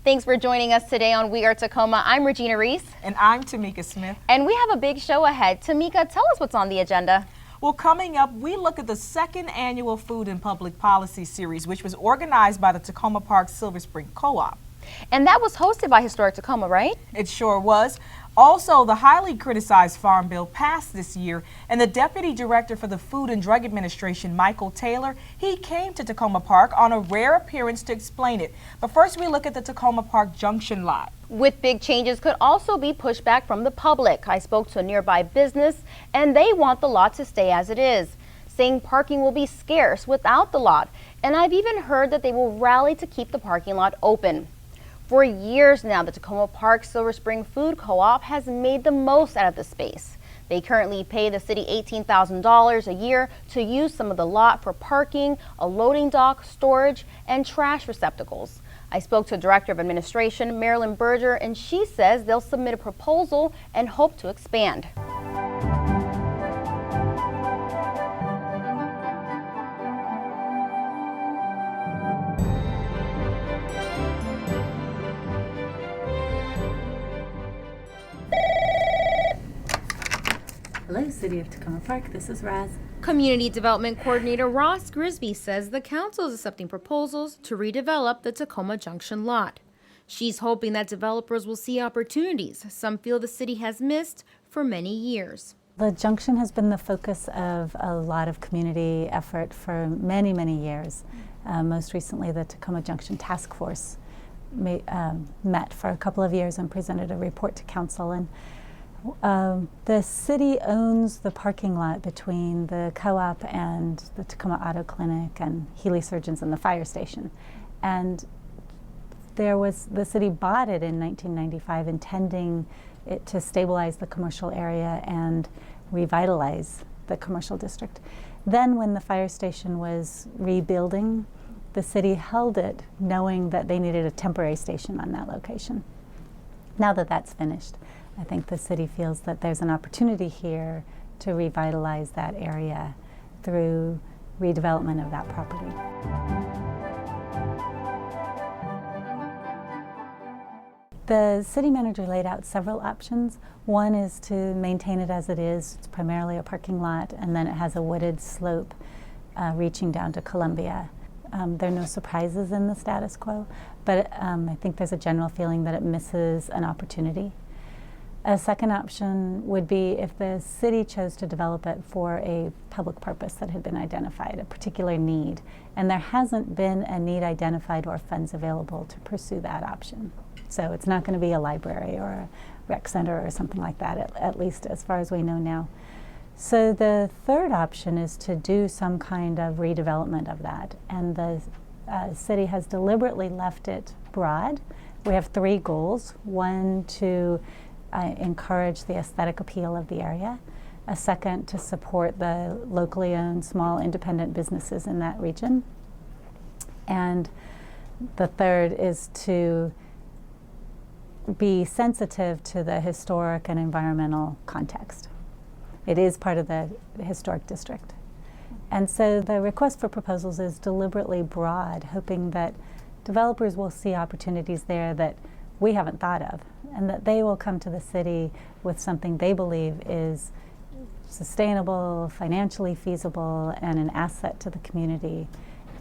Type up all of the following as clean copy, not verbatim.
Thanks for joining us today on We Are Takoma. I'm Regina Reese. And I'm Tamika Smith. And we have a big show ahead. Tamika, tell us what's on the agenda. Well, coming up, we look at the second annual Food and Public Policy Series, which was organized by the Takoma Park Silver Spring Co-op. And that was hosted by Historic Takoma, right? It sure was. Also, the highly criticized Farm Bill passed this year, and the Deputy Director for the Food and Drug Administration, Michael Taylor, he came to Takoma Park on a rare appearance to explain it. But first, we look at the Takoma Park Junction lot. With big changes could also be pushback from the public. I spoke to a nearby business, and they want the lot to stay as it is, saying parking will be scarce without the lot. And I've even heard that they will rally to keep the parking lot open. For years now, the Takoma Park Silver Spring Food Co-op has made the most out of the space. They currently pay the city $18,000 a year to use some of the lot for parking, a loading dock, storage, and trash receptacles. I spoke to Director of Administration, Marilyn Berger, and she says they'll submit a proposal and hope to expand. Hello, City of Takoma Park. This is Raz. Community Development Coordinator Ross Grisby says the council is accepting proposals to redevelop the Takoma Junction lot. She's hoping that developers will see opportunities some feel the city has missed for many years. The junction has been the focus of a lot of community effort for many, many years. Most recently, the Takoma Junction Task Force met for a couple of years and presented a report to council. And the city owns the parking lot between the co-op and the Takoma Auto Clinic and Healy Surgeons and the fire station. And the city bought it in 1995, intending it to stabilize the commercial area and revitalize the commercial district. Then when the fire station was rebuilding, the city held it knowing that they needed a temporary station on that location. Now that that's finished, I think the city feels that there's an opportunity here to revitalize that area through redevelopment of that property. The city manager laid out several options. One is to maintain it as it is. It's primarily a parking lot, and then it has a wooded slope reaching down to Columbia. There are no surprises in the status quo, but I think there's a general feeling that it misses an opportunity. A second option would be if the city chose to develop it for a public purpose that had been identified, a particular need, and there hasn't been a need identified or funds available to pursue that option. So it's not going to be a library or a rec center or something like that, at least as far as we know now. So the third option is to do some kind of redevelopment of that, and the city has deliberately left it broad. We have three goals. One, to encourage the aesthetic appeal of the area. A second, to support the locally owned small independent businesses in that region. And the third is to be sensitive to the historic and environmental context. It is part of the historic district. And so the request for proposals is deliberately broad, hoping that developers will see opportunities there that we haven't thought of, and that they will come to the city with something they believe is sustainable, financially feasible, and an asset to the community.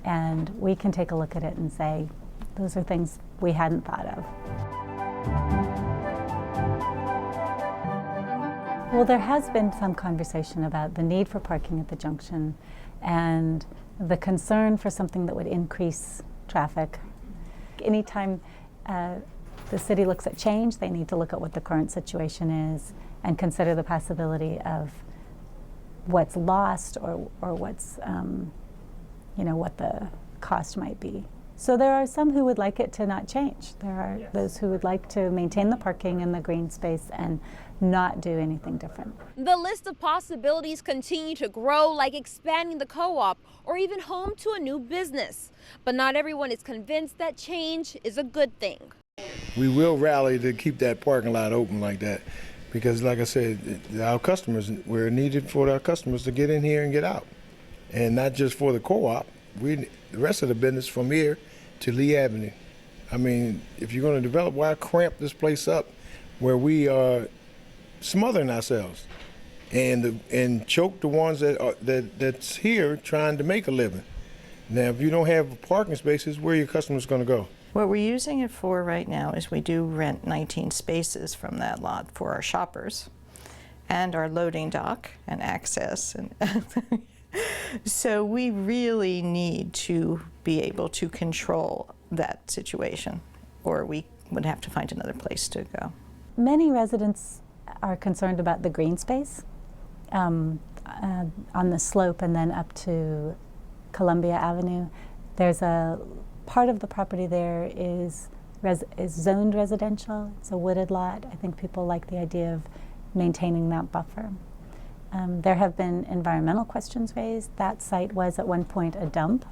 And we can take a look at it and say, those are things we hadn't thought of. Well, there has been some conversation about the need for parking at the junction and the concern for something that would increase traffic. Anytime the city looks at change, they need to look at what the current situation is and consider the possibility of what's lost or what's, what the cost might be. So there are some who would like it to not change. There are those who would like to maintain the parking and the green space and not do anything different. The list of possibilities continue to grow, like expanding the co-op or even home to a new business. But not everyone is convinced that change is a good thing. We will rally to keep that parking lot open like that because, like I said, our customers, we're needed for our customers to get in here and get out. And not just for the co-op, the rest of the business from here to Lee Avenue. I mean, if you're going to develop, why cramp this place up where we are smothering ourselves and choke the ones that's here trying to make a living? Now, if you don't have parking spaces, where are your customers going to go? What we're using it for right now is we do rent 19 spaces from that lot for our shoppers and our loading dock and access. And so we really need to be able to control that situation, or we would have to find another place to go. Many residents are concerned about the green space on the slope and then up to Columbia Avenue. There's a part of the property there is zoned residential. It's a wooded lot. I think people like the idea of maintaining that buffer. There have been environmental questions raised. That site was at one point a dump,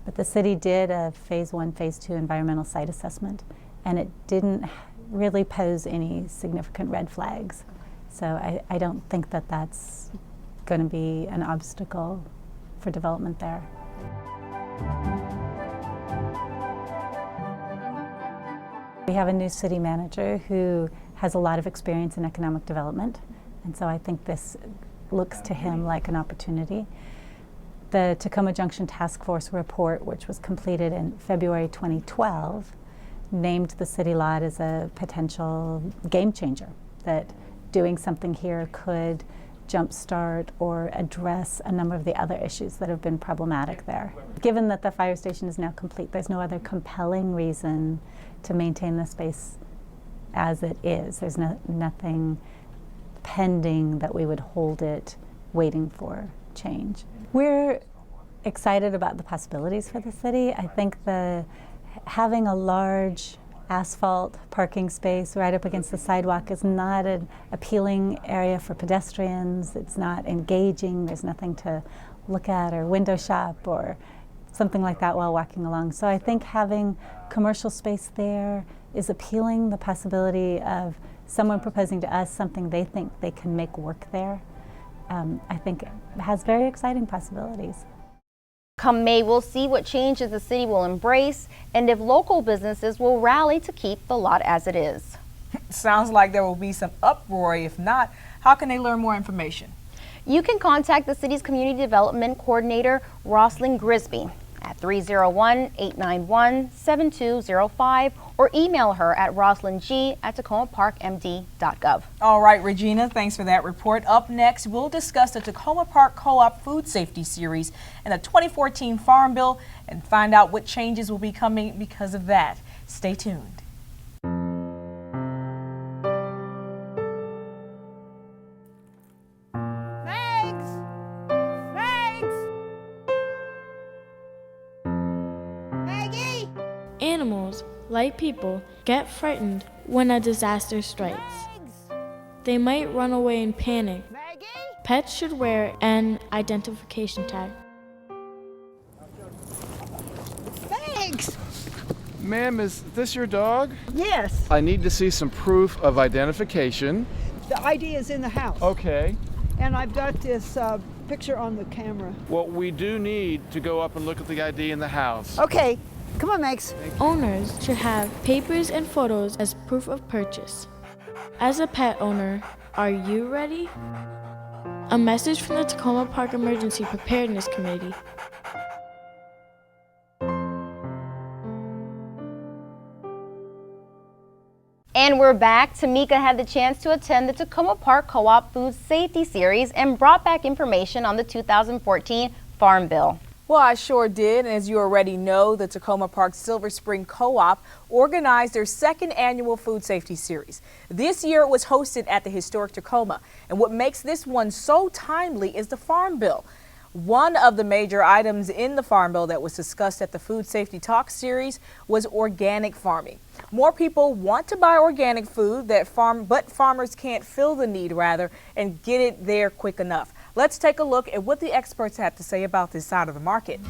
but the city did a phase 1, phase 2 environmental site assessment, and it didn't really pose any significant red flags. So I don't think that that's going to be an obstacle for development there. We have a new city manager who has a lot of experience in economic development, and so I think this looks to him like an opportunity. The Takoma Junction Task Force report, which was completed in February 2012, named the city lot as a potential game changer, that doing something here could jumpstart or address a number of the other issues that have been problematic there. Given that the fire station is now complete, there's no other compelling reason to maintain the space as it is. There's nothing pending that we would hold it waiting for change. We're excited about the possibilities for the city. I think having a large asphalt parking space right up against the sidewalk is not an appealing area for pedestrians. It's not engaging. There's nothing to look at or window shop or something like that while walking along. So I think having commercial space there is appealing. The possibility of someone proposing to us something they think they can make work there, I think has very exciting possibilities. Come May, we'll see what changes the city will embrace and if local businesses will rally to keep the lot as it is. Sounds like there will be some uproar. If not, how can they learn more information? You can contact the city's Community Development Coordinator, Roslyn Grisby, at 301-891-7205 or email her at roslyng@tacomaparkmd.gov. All right, Regina, thanks for that report. Up next, we'll discuss the Takoma Park Co-op Food Safety Series and the 2014 Farm Bill and find out what changes will be coming because of that. Stay tuned. Animals, like people, get frightened when a disaster strikes. They might run away in panic. Pets should wear an identification tag. Thanks. Ma'am, is this your dog? Yes, I need to see some proof of identification. the ID is in the house. Okay. And I've got this picture on the camera. Well, we do need to go up and look at the ID in the house. Okay, come on, Max. Owners should have papers and photos as proof of purchase. As a pet owner, are you ready? A message from the Takoma Park Emergency Preparedness Committee. And we're back. Tamika had the chance to attend the Takoma Park Co-op Food Safety Series and brought back information on the 2014 Farm Bill. Well, I sure did. And as you already know, the Takoma Park Silver Spring Co-op organized their second annual Food Safety Series. This year it was hosted at the historic Takoma. And what makes this one so timely is the Farm Bill. One of the major items in the Farm Bill that was discussed at the Food Safety Talk series was organic farming. More people want to buy organic food but farmers can't fill the need and get it there quick enough. Let's take a look at what the experts have to say about this side of the market.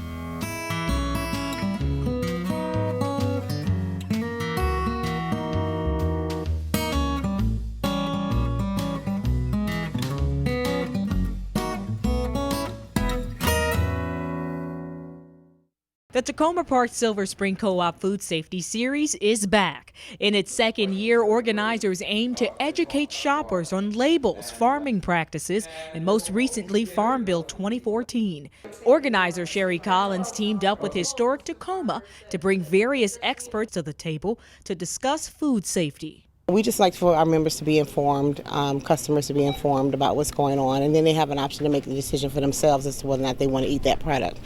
The The Takoma Park Silver Spring Co-op Food Safety Series is back. In its second year, organizers aim to educate shoppers on labels, farming practices, and most recently, Farm Bill 2014. Organizer Sherry Collins teamed up with Historic Takoma to bring various experts to the table to discuss food safety. We just like for our members to be informed, customers to be informed about what's going on, and then they have an option to make the decision for themselves as to whether or not they want to eat that product.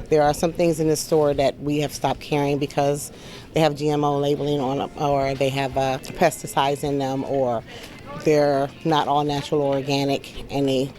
There are some things in the store that we have stopped carrying because they have GMO labeling on them, or they have pesticides in them, or they're not all natural or organic, and they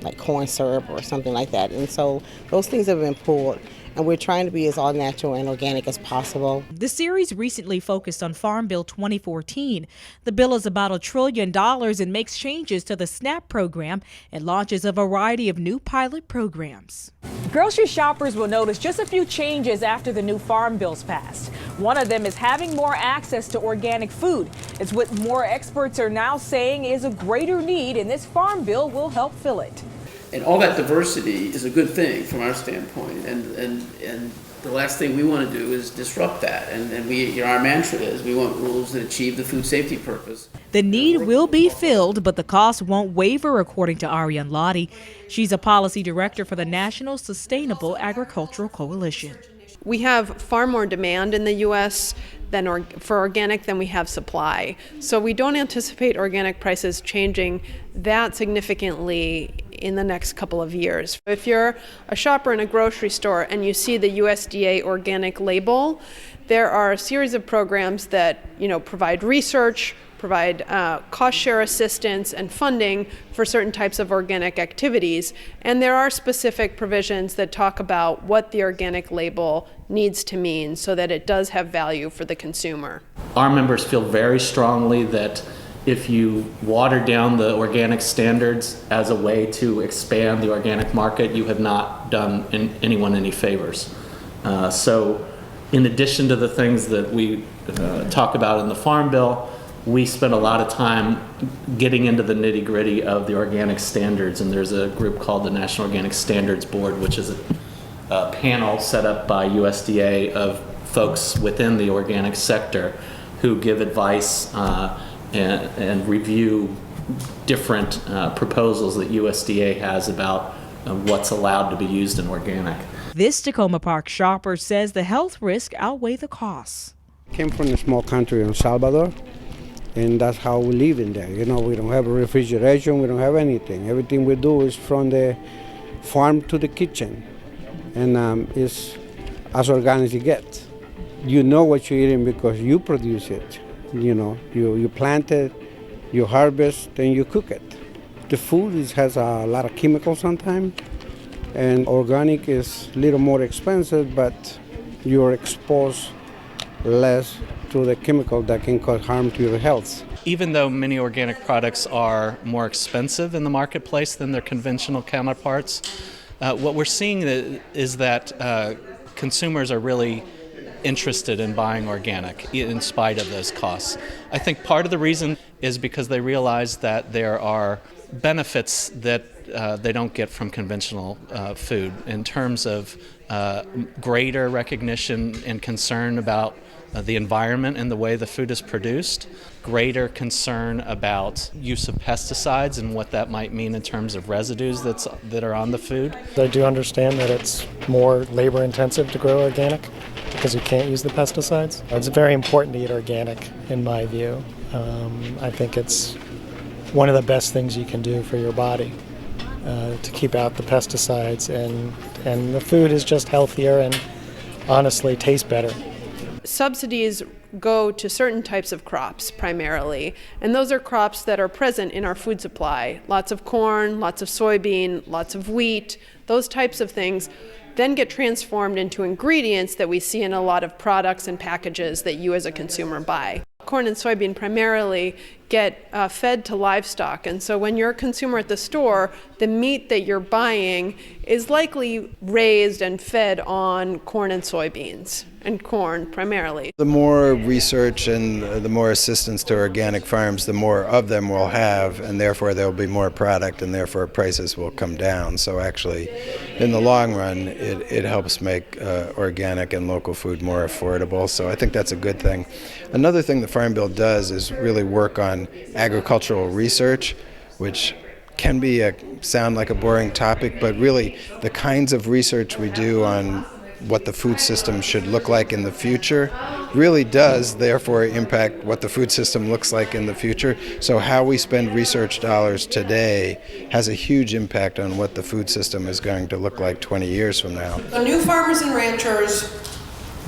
like corn syrup or something like that. And so those things have been pulled. And we're trying to be as all natural and organic as possible. The series recently focused on Farm Bill 2014. The bill is about $1 trillion and makes changes to the SNAP program and launches a variety of new pilot programs. Grocery shoppers will notice just a few changes after the new farm bills passed. One of them is having more access to organic food. It's what more experts are now saying is a greater need, and this farm bill will help fill it. And all that diversity is a good thing from our standpoint, and the last thing we want to do is disrupt that. And we, our mantra is we want rules that achieve the food safety purpose. The need will be filled, but the cost won't waver, according to Ariane Lottie. She's a policy director for the National Sustainable Agricultural Coalition. We have far more demand in the U.S. for organic than we have supply. So we don't anticipate organic prices changing that significantly in the next couple of years. If you're a shopper in a grocery store and you see the USDA organic label, there are a series of programs that provide research, provide cost share assistance and funding for certain types of organic activities. And there are specific provisions that talk about what the organic label needs to mean so that it does have value for the consumer. Our members feel very strongly that if you water down the organic standards as a way to expand the organic market, you have not done anyone any favors. So in addition to the things that we talk about in the Farm Bill, we spend a lot of time getting into the nitty-gritty of the organic standards, and there's a group called the National Organic Standards Board, which is a panel set up by USDA of folks within the organic sector who give advice and review different proposals that USDA has about what's allowed to be used in organic. This Takoma Park shopper says the health risk outweigh the costs. Came from a small country in El Salvador, and that's how we live in there. We don't have a refrigeration, we don't have anything. Everything we do is from the farm to the kitchen, and it's as organic as it gets. You know what you're eating because you produce it. You plant it, you harvest, and you cook it. The food has a lot of chemicals sometimes, and organic is a little more expensive, but you're exposed less to the chemical that can cause harm to your health. Even though many organic products are more expensive in the marketplace than their conventional counterparts, what we're seeing is that consumers are really interested in buying organic in spite of those costs. I think part of the reason is because they realize that there are benefits that they don't get from conventional food in terms of greater recognition and concern about the environment and the way the food is produced, greater concern about use of pesticides and what that might mean in terms of residues that are on the food. I do understand that it's more labor intensive to grow organic because you can't use the pesticides. It's very important to eat organic in my view. I think it's one of the best things you can do for your body to keep out the pesticides, and the food is just healthier and honestly tastes better. Subsidies go to certain types of crops primarily, and those are crops that are present in our food supply. Lots of corn, lots of soybean, lots of wheat, those types of things then get transformed into ingredients that we see in a lot of products and packages that you as a consumer buy. Corn and soybean primarily get fed to livestock. And so when you're a consumer at the store, the meat that you're buying is likely raised and fed on corn and soybeans, and corn primarily. The more research and the more assistance to organic farms, the more of them we'll have, and therefore there will be more product, and therefore prices will come down. So actually, in the long run, it helps make organic and local food more affordable. So I think that's a good thing. Another thing the Farm Bill does is really work on agricultural research, which can sound like a boring topic, but really the kinds of research we do on what the food system should look like in the future really does therefore impact what the food system looks like in the future. So how we spend research dollars today has a huge impact on what the food system is going to look like 20 years from now. So new farmers and ranchers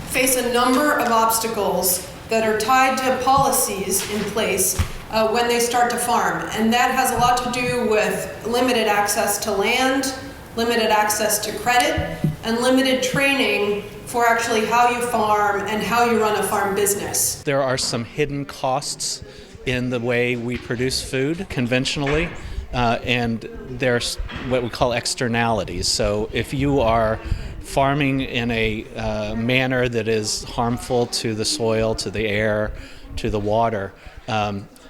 face a number of obstacles that are tied to policies in place when they start to farm. And that has a lot to do with limited access to land, limited access to credit, and limited training for actually how you farm and how you run a farm business. There are some hidden costs in the way we produce food conventionally, and there's what we call externalities. So if you are farming in a manner that is harmful to the soil, to the air, to the water,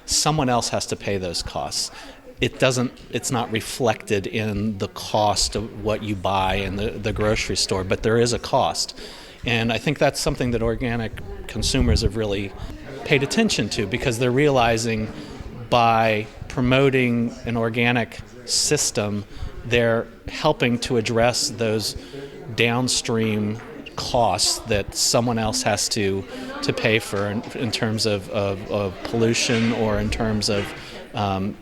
someone else has to pay those costs. It's not reflected in the cost of what you buy in the grocery store, but there is a cost. And I think that's something that organic consumers have really paid attention to, because they're realizing by promoting an organic system, they're helping to address those downstream costs that someone else has to pay for in terms of pollution or in terms of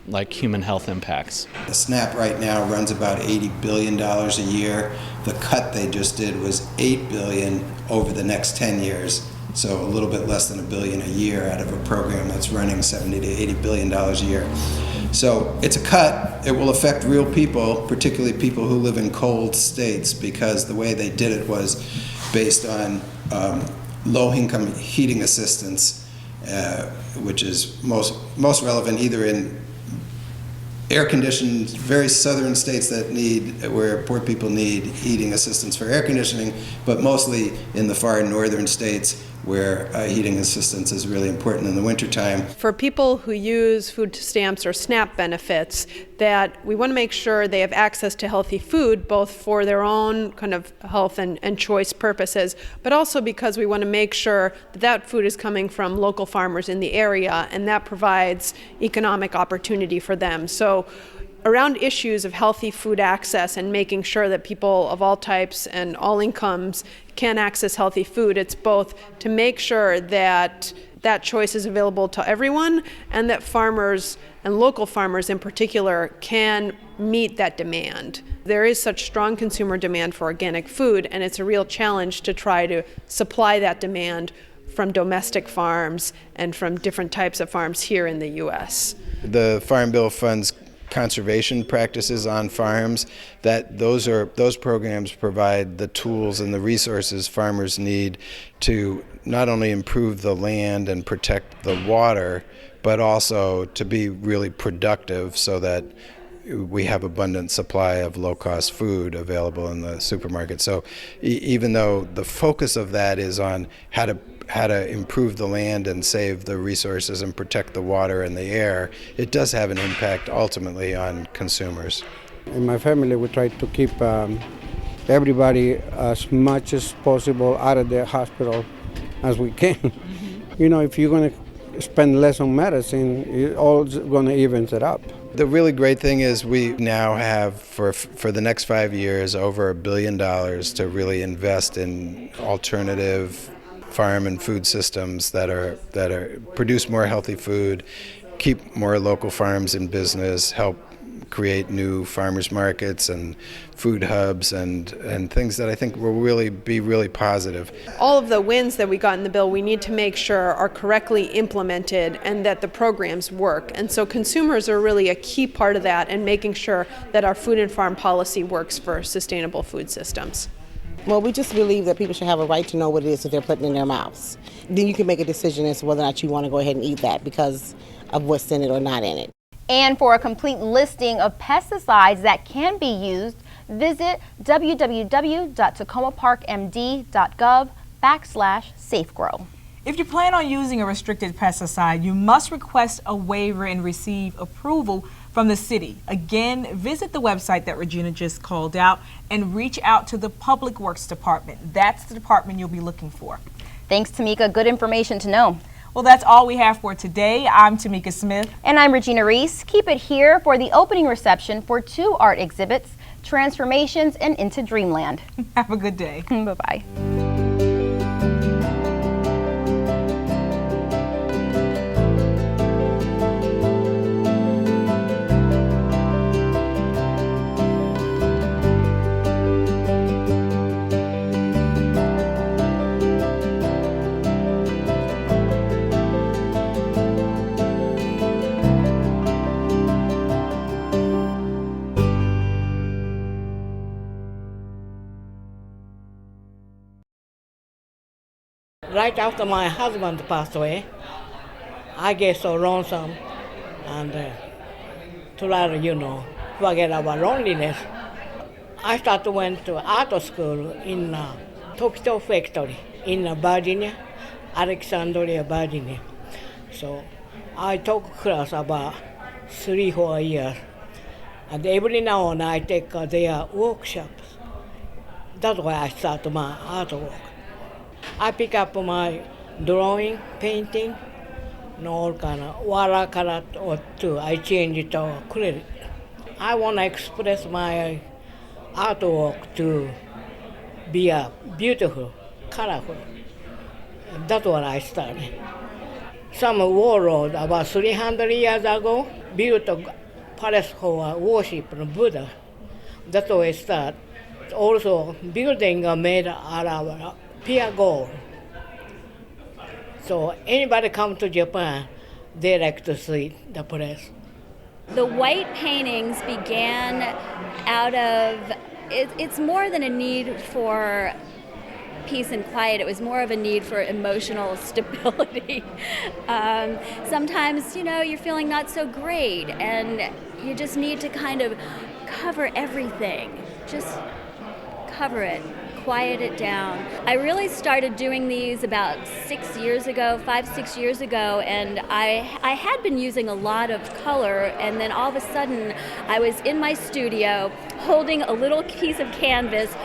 like human health impacts. The SNAP right now runs about $80 billion a year. The cut they just did was $8 billion over the next 10 years. So a little bit less than $1 billion a year out of a program that's running $70 to $80 billion a year. So it's a cut. It will affect real people, particularly people who live in cold states, because the way they did it was based on low-income heating assistance, which is most relevant either in air-conditioned, very southern states where poor people need heating assistance for air conditioning, but mostly in the far northern states where heating assistance is really important in the wintertime. For people who use food stamps or SNAP benefits, that we want to make sure they have access to healthy food, both for their own kind of health and choice purposes, but also because we want to make sure that food is coming from local farmers in the area, and that provides economic opportunity for them. So around issues of healthy food access and making sure that people of all types and all incomes can access healthy food, it's both to make sure that that choice is available to everyone, and that farmers and local farmers in particular can meet that demand. There is such strong consumer demand for organic food, and it's a real challenge to try to supply that demand from domestic farms and from different types of farms here in the U.S. The Farm Bill funds conservation practices on farms. Those programs provide the tools and the resources farmers need to not only improve the land and protect the water, but also to be really productive so that we have abundant supply of low-cost food available in the supermarket. So even though the focus of that is on how to improve the land and save the resources and protect the water and the air, it does have an impact ultimately on consumers. In my family, we try to keep everybody as much as possible out of the hospital as we can. Mm-hmm. You know, if you're going to spend less on medicine, it's all going to even it up. The really great thing is we now have, for the next 5 years, over $1 billion to really invest in alternative farm and food systems that produce more healthy food, keep more local farms in business, help create new farmers markets and food hubs and things that I think will really be really positive. All of the wins that we got in the bill, we need to make sure are correctly implemented and that the programs work. And so consumers are really a key part of that, and making sure that our food and farm policy works for sustainable food systems. Well, we just believe that people should have a right to know what it is that they're putting in their mouths. Then you can make a decision as to whether or not you want to go ahead and eat that, because of what's in it or not in it. And for a complete listing of pesticides that can be used, visit www.tacomaparkmd.gov/safegrow. If you plan on using a restricted pesticide, you must request a waiver and receive approval from the city. Again, visit the website that Regina just called out and reach out to the Public Works Department. That's the department you'll be looking for. Thanks, Tamika. Good information to know. Well, that's all we have for today. I'm Tamika Smith. And I'm Regina Reese. Keep it here for the opening reception for 2 art exhibits, Transformations and Into Dreamland. Have a good day. Bye-bye. Right after my husband passed away, I get so lonesome and try to, forget about loneliness. I started went to art school in Tokyo Factory in Virginia, Alexandria, Virginia. So I took class about 3-4 years. And every now and then I take their workshops. That's why I start my artwork. I pick up my drawing, painting, and all kind of watercolor or two. I change it to acrylic. I want to express my artwork to be beautiful, colorful. That's what I started. Some warlord about 300 years ago built a palace for worship of Buddha. That's where it started. Also, building are made out of pure gold. So anybody come to Japan, they like to see the place. The white paintings began out of, it's more than a need for peace and quiet. It was more of a need for emotional stability. Sometimes, you're feeling not so great and you just need to kind of cover everything. Just cover it. Quiet it down. I really started doing these about 5-6 years ago, and I had been using a lot of color, and then all of a sudden I was in my studio holding a little piece of canvas,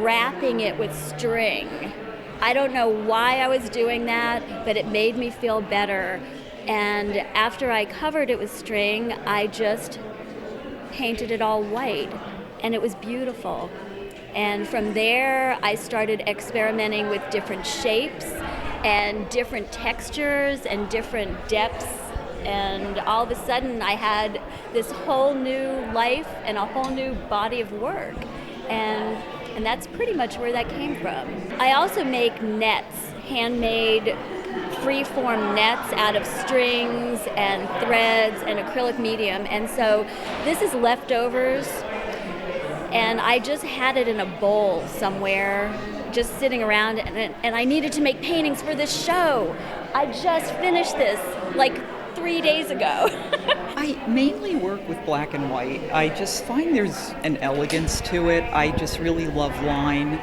wrapping it with string. I don't know why I was doing that, but it made me feel better. And after I covered it with string, I just painted it all white, and it was beautiful. And from there, I started experimenting with different shapes and different textures and different depths. And all of a sudden, I had this whole new life and a whole new body of work. And that's pretty much where that came from. I also make nets, handmade free-form nets out of strings and threads and acrylic medium. And so this is leftovers. And I just had it in a bowl somewhere, just sitting around, and I needed to make paintings for this show. I just finished this like 3 days ago. I mainly work with black and white. I just find there's an elegance to it. I just really love line.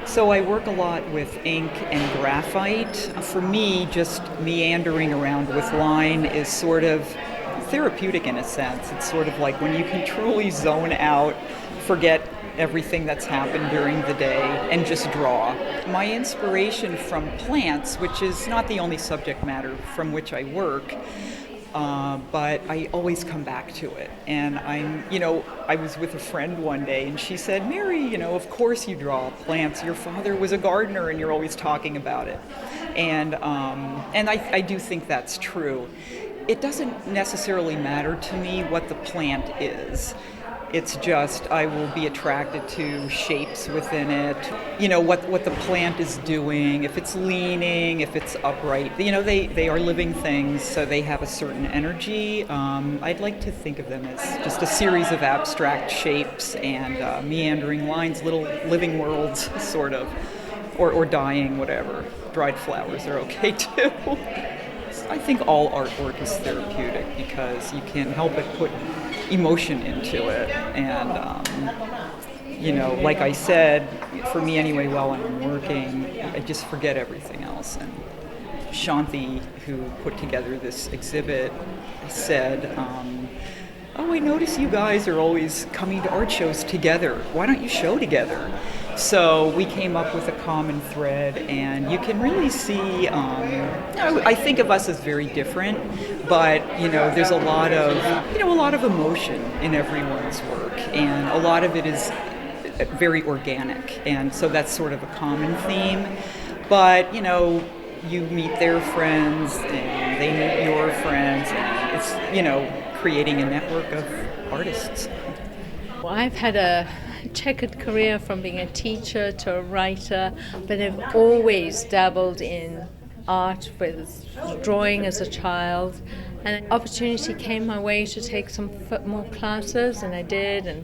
So I work a lot with ink and graphite. For me, just meandering around with line is sort of therapeutic in a sense. It's sort of like when you can truly zone out, forget everything that's happened during the day and just draw. My inspiration from plants, which is not the only subject matter from which I work, but I always come back to it. And I was with a friend one day and she said, Mary, of course you draw plants. Your father was a gardener and you're always talking about it. And I do think that's true. It doesn't necessarily matter to me what the plant is. It's just I will be attracted to shapes within it, what the plant is doing, if it's leaning, if it's upright. They are living things, so they have a certain energy. I'd like to think of them as just a series of abstract shapes and meandering lines, little living worlds, sort of, or dying, whatever. Dried flowers are okay too. I think all artwork is therapeutic because you can't help but put emotion into it. And, like I said, for me anyway, while I'm working, I just forget everything else. And Shanti, who put together this exhibit, said, oh, I notice you guys are always coming to art shows together. Why don't you show together? So we came up with a common thread, and you can really see, I think of us as very different, but, there's a lot of emotion in everyone's work, and a lot of it is very organic, and so that's sort of a common theme. But, you meet their friends, and they meet your friends, and it's, creating a network of artists. Well, I've had a checkered career from being a teacher to a writer, but I've always dabbled in art, with drawing as a child. And an opportunity came my way to take some more classes, and I did, and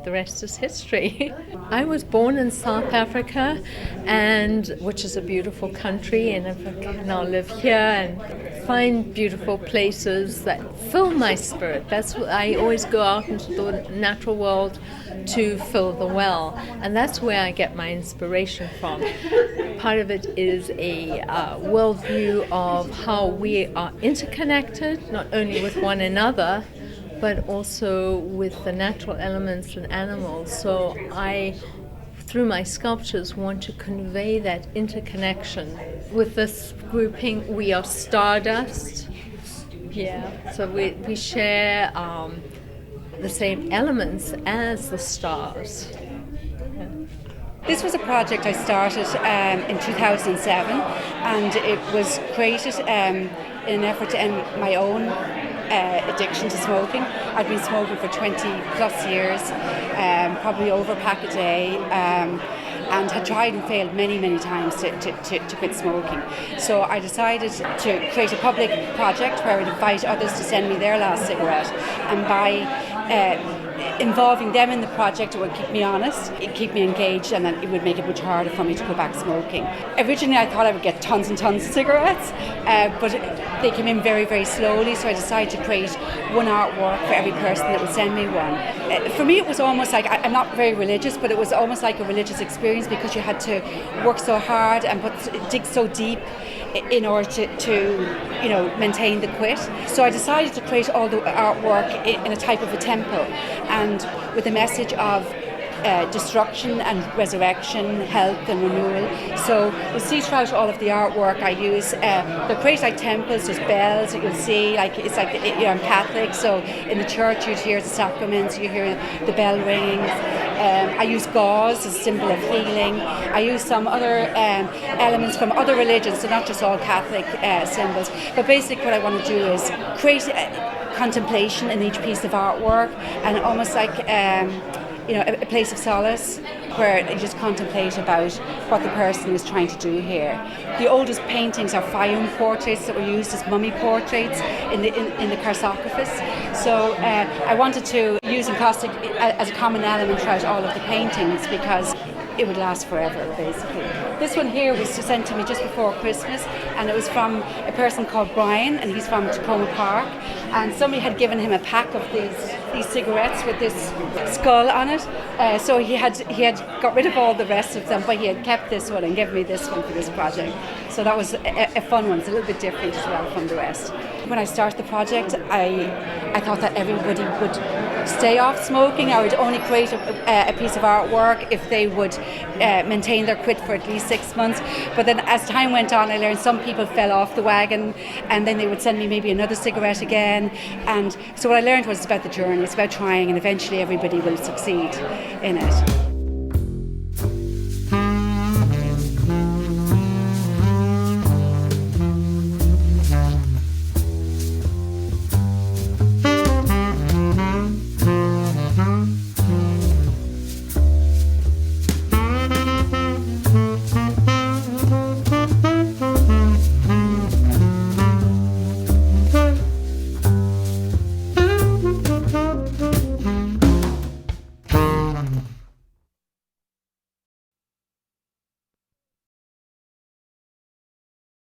the rest is history. I was born in South Africa, which is a beautiful country, and I now live here and find beautiful places that fill my spirit. That's what I always go out into the natural world to fill the well, and that's where I get my inspiration from. Part of it is a worldview of how we are interconnected, not only with one another, but also with the natural elements and animals. So I, through my sculptures, want to convey that interconnection. With this grouping, we are stardust. Yeah, so we share the same elements as the stars. Yeah. This was a project I started in 2007, and it was created in an effort to end my own addiction to smoking. I'd been smoking for 20 plus years, probably over a pack a day, and had tried and failed many times to quit smoking. So I decided to create a public project where I would invite others to send me their last cigarette, and by involving them in the project, it would keep me honest, it keep me engaged, and then it would make it much harder for me to go back smoking. Originally I thought I would get tons and tons of cigarettes, but they came in very slowly, so I decided to create one artwork for every person that would send me one. For me it was almost like, I'm not very religious, but it was almost like a religious experience, because you had to work so hard and dig so deep in order to maintain the quit. So I decided to create all the artwork in a type of a temple, and with a message of destruction and resurrection, health and renewal. So you'll see throughout all of the artwork I use, they're created like temples, there's bells that you'll see, I'm Catholic, so in the church you'd hear the sacraments, you hear the bell ringings. I use gauze as a symbol of healing. I use some other elements from other religions, so not just all Catholic symbols. But basically what I want to do is create contemplation in each piece of artwork, and almost like a place of solace where you just contemplate about what the person is trying to do here. The oldest paintings are Fayum portraits that were used as mummy portraits in the sarcophagus. So I wanted to use encaustic as a common element throughout all of the paintings, because it would last forever, basically. This one here was sent to me just before Christmas, and it was from a person called Brian, and he's from Takoma Park, and somebody had given him a pack of these cigarettes with this skull on it, so he had got rid of all the rest of them, but he had kept this one and given me this one for this project. So that was a fun one. It's a little bit different as well from the rest. When I started the project, I thought that everybody would stay off smoking. I would only create a piece of artwork if they would maintain their quit for at least 6 months. But then as time went on, I learned some people fell off the wagon, and then they would send me maybe another cigarette again. And so what I learned was it's about the journey, it's about trying, and eventually everybody will succeed in it.